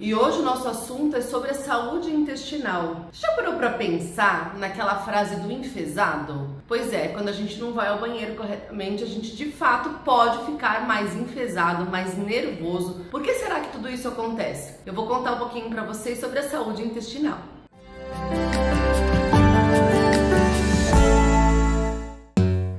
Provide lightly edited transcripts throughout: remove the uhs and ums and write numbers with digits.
E hoje o nosso assunto é sobre a saúde intestinal. Já parou para pensar naquela frase do enfezado? Pois é, quando a gente não vai ao banheiro corretamente, a gente de fato pode ficar mais enfezado, mais nervoso. Por que será que tudo isso acontece? Eu vou contar um pouquinho para vocês sobre a saúde intestinal.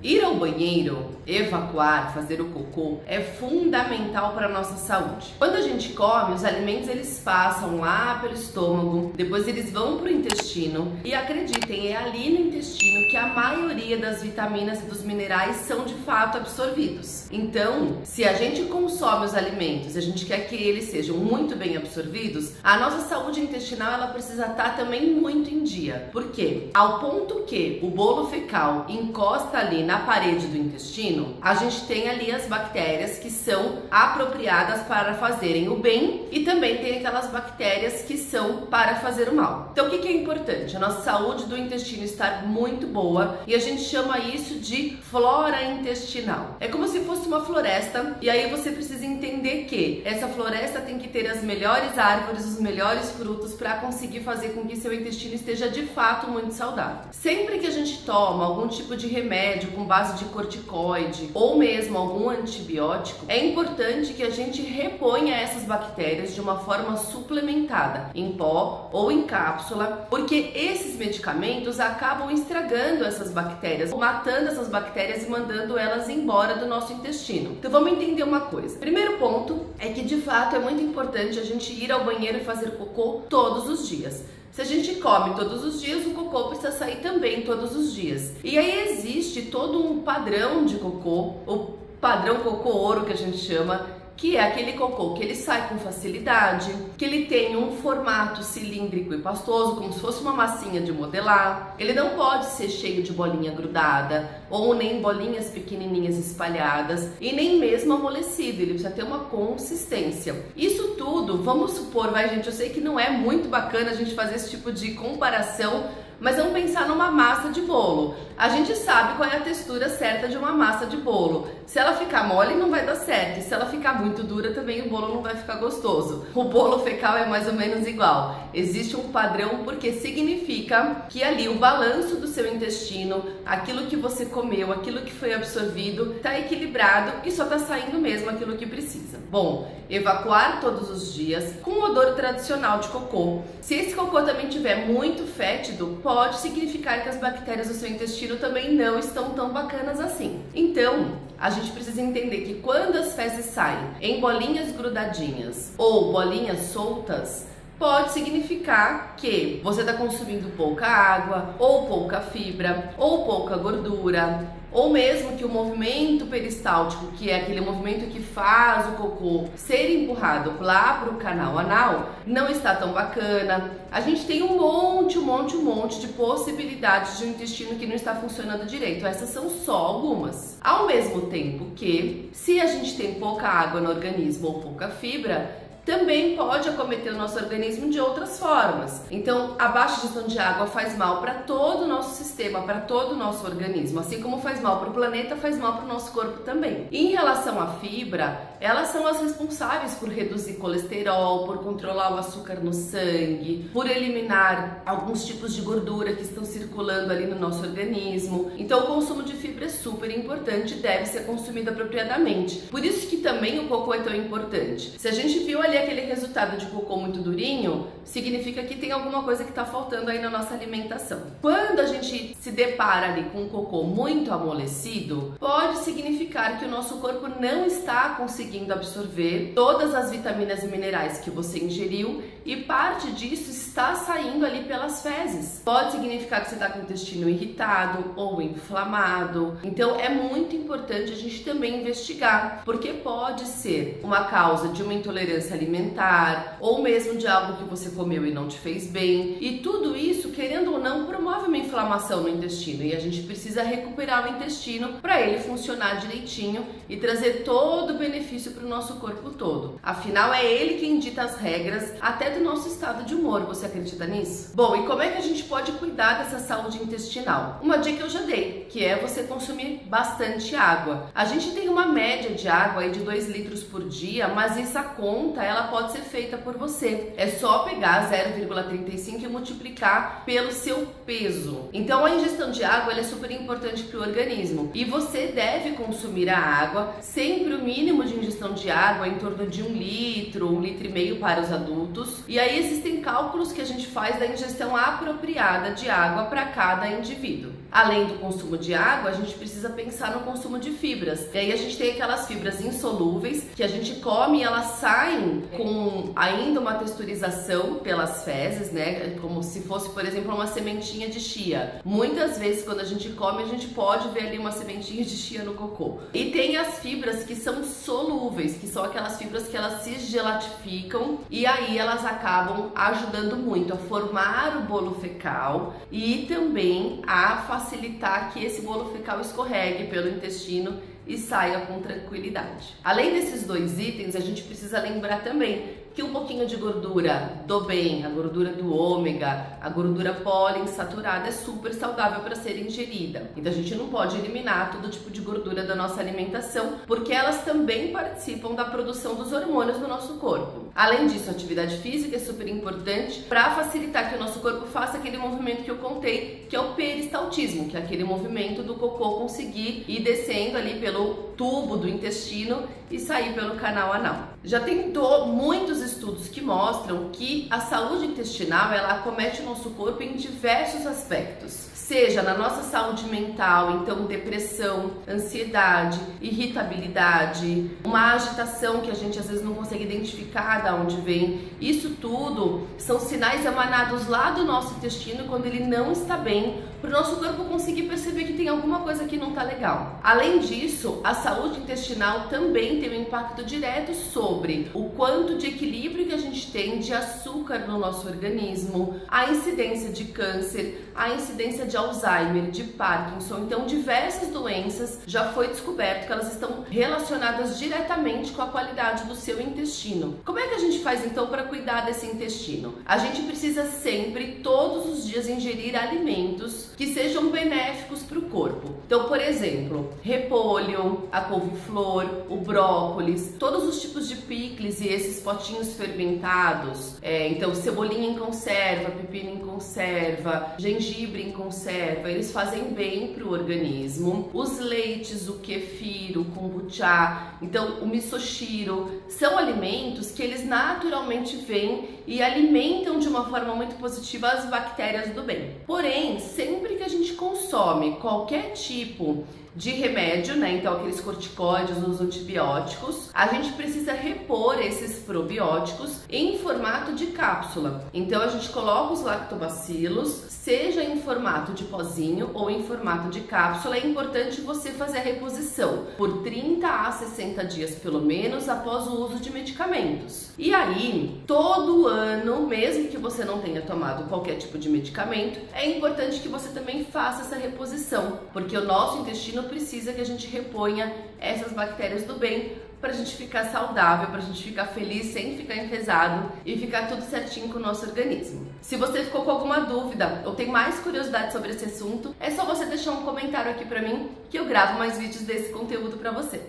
Ir ao banheiro, evacuar, fazer o cocô é fundamental para a nossa saúde. Quando a gente come, os alimentos eles passam lá pelo estômago, depois eles vão para o intestino e acreditem, é ali no intestino que a maioria das vitaminas e dos minerais são de fato absorvidos. Então, se a gente consome os alimentos, a gente quer que eles sejam muito bem absorvidos, a nossa saúde intestinal ela precisa estar também muito em dia. Por quê? Ao ponto que o bolo fecal encosta ali na parede do intestino, a gente tem ali as bactérias que são apropriadas para fazerem o bem e também tem aquelas bactérias que são para fazer o mal. Então o que é importante? A nossa saúde do intestino estar muito boa e a gente chama isso de flora intestinal. É como se fosse uma floresta e aí você precisa entender que essa floresta tem que ter as melhores árvores, os melhores frutos para conseguir fazer com que seu intestino esteja de fato muito saudável. Sempre que a gente toma algum tipo de remédio com base de corticoide ou mesmo algum antibiótico, é importante que a gente reponha essas bactérias de uma forma suplementada, em pó ou em cápsula, porque esses medicamentos acabam estragando essas bactérias, matando essas bactérias e mandando elas embora do nosso intestino. Então vamos entender uma coisa. Primeiro ponto é que de fato é muito importante a gente ir ao banheiro e fazer cocô todos os dias. Se a gente come todos os dias, o cocô precisa sair também todos os dias. E aí existe todo um padrão de cocô, o padrão cocô ouro que a gente chama, que é aquele cocô que ele sai com facilidade, que ele tem um formato cilíndrico e pastoso, como se fosse uma massinha de modelar. Ele não pode ser cheio de bolinha grudada, ou nem bolinhas pequenininhas espalhadas, e nem mesmo amolecido, ele precisa ter uma consistência. Isso tudo, vamos supor, gente, eu sei que não é muito bacana a gente fazer esse tipo de comparação, mas vamos pensar numa massa de bolo. A gente sabe qual é a textura certa de uma massa de bolo. Se ela ficar mole, não vai dar certo. E se ela ficar muito dura, também o bolo não vai ficar gostoso. O bolo fecal é mais ou menos igual. Existe um padrão porque significa que ali o balanço do seu intestino, aquilo que você comeu, aquilo que foi absorvido, está equilibrado e só está saindo mesmo aquilo que precisa. Bom, evacuar todos os dias com o odor tradicional de cocô. Se esse cocô também tiver muito fétido, pode significar que as bactérias do seu intestino também não estão tão bacanas assim. Então, a gente precisa entender que quando as fezes saem em bolinhas grudadinhas ou bolinhas soltas, pode significar que você está consumindo pouca água, ou pouca fibra, ou pouca gordura, ou mesmo que o movimento peristáltico, que é aquele movimento que faz o cocô ser empurrado lá para o canal anal, não está tão bacana. A gente tem um monte de possibilidades de um intestino que não está funcionando direito. Essas são só algumas. Ao mesmo tempo que, se a gente tem pouca água no organismo ou pouca fibra, também pode acometer o nosso organismo de outras formas. Então, a baixa ingestão de água faz mal para todo o nosso sistema, para todo o nosso organismo. Assim como faz mal para o planeta, faz mal para o nosso corpo também. E em relação à fibra, elas são as responsáveis por reduzir colesterol, por controlar o açúcar no sangue, por eliminar alguns tipos de gordura que estão circulando ali no nosso organismo. Então, o consumo de fibra é super importante e deve ser consumido apropriadamente. Por isso que também o cocô é tão importante. Se a gente viu ali aquele resultado de cocô muito durinho, significa que tem alguma coisa que está faltando aí na nossa alimentação. Quando a gente se depara ali com um cocô muito amolecido, pode significar que o nosso corpo não está conseguindo absorver todas as vitaminas e minerais que você ingeriu e parte disso está saindo ali pelas fezes. Pode significar que você está com o intestino irritado ou inflamado. Então é muito importante a gente também investigar, porque pode ser uma causa de uma intolerância alimentar ou mesmo de algo que você comeu e não te fez bem. E tudo isso, querendo ou não, promove uma inflamação no intestino e a gente precisa recuperar o intestino para ele funcionar direitinho e trazer todo o benefício para o nosso corpo todo. Afinal, é ele quem dita as regras até do nosso estado de humor. Você acredita nisso? Bom, e como é que a gente pode cuidar dessa saúde intestinal? Uma dica eu já dei, que é você consumir bastante água. A gente tem uma média de água aí de 2 litros por dia, mas essa conta ela pode ser feita por você. É só pegar 0,35 e multiplicar pelo seu peso. Então a ingestão de água ela é super importante para o organismo e você deve consumir a água, sempre o mínimo de ingestão de água em torno de 1 litro, 1,5 litro para os adultos. E aí existem cálculos que a gente faz da ingestão apropriada de água para cada indivíduo. Além do consumo de água, a gente precisa pensar no consumo de fibras. E aí a gente tem aquelas fibras insolúveis que a gente come e elas saem com ainda uma texturização pelas fezes, né? Como se fosse, por exemplo, uma sementinha de chia. Muitas vezes quando a gente come, a gente pode ver ali uma sementinha de chia no cocô. E tem as fibras que são solúveis, que são aquelas fibras que elas se gelatificam e aí elas acabam ajudando muito a formar o bolo fecal e também a facilitar que esse bolo fecal escorregue pelo intestino e saia com tranquilidade. Além desses dois itens, a gente precisa lembrar também que um pouquinho de gordura do bem, a gordura do ômega, a gordura poliinsaturada é super saudável para ser ingerida. Então a gente não pode eliminar todo tipo de gordura da nossa alimentação, porque elas também participam da produção dos hormônios do nosso corpo. Além disso, a atividade física é super importante para facilitar que o nosso corpo faça aquele movimento que eu contei, que é o peristaltismo, que é aquele movimento do cocô conseguir ir descendo ali pelo tubo do intestino e sair pelo canal anal. Já tem muitos estudos que mostram que a saúde intestinal ela acomete o nosso corpo em diversos aspectos, seja na nossa saúde mental, então depressão, ansiedade, irritabilidade, uma agitação que a gente às vezes não consegue identificar de onde vem. Isso tudo são sinais emanados lá do nosso intestino quando ele não está bem, para o nosso corpo conseguir perceber que tem alguma coisa que não está legal. Além disso, a saúde intestinal também tem um impacto direto sobre o quanto de equilíbrio que a gente tem de açúcar no nosso organismo, a incidência de câncer, a incidência de Alzheimer, de Parkinson. Então, diversas doenças já foi descoberto que elas estão relacionadas diretamente com a qualidade do seu intestino. Como é que a gente faz então para cuidar desse intestino? A gente precisa sempre, todos os dias, ingerir alimentos que sejam benéficos para o corpo. Então, por exemplo, repolho, a couve-flor, o brócolis, todos os tipos de picles e esses potinhos fermentados, então cebolinha em conserva, pepino em conserva, gengibre em conserva, eles fazem bem para o organismo. Os leites, o kefir, o kombucha, então o misoshiro, são alimentos que eles naturalmente vêm e alimentam de uma forma muito positiva as bactérias do bem. Porém, sempre que a gente consome qualquer tipo de remédio, né? Então aqueles corticóides, os antibióticos, a gente precisa repor esses probióticos em formato de cápsula. Então a gente coloca os lactobacilos, seja em formato de pozinho ou em formato de cápsula. É importante você fazer a reposição por 30 a 60 dias pelo menos após o uso de medicamentos. E aí, todo ano, mesmo que você não tenha tomado qualquer tipo de medicamento, é importante que você também faça essa reposição, porque o nosso intestino precisa que a gente reponha essas bactérias do bem para a gente ficar saudável, para a gente ficar feliz sem ficar enfesado e ficar tudo certinho com o nosso organismo. Se você ficou com alguma dúvida ou tem mais curiosidade sobre esse assunto, é só você deixar um comentário aqui para mim que eu gravo mais vídeos desse conteúdo para você.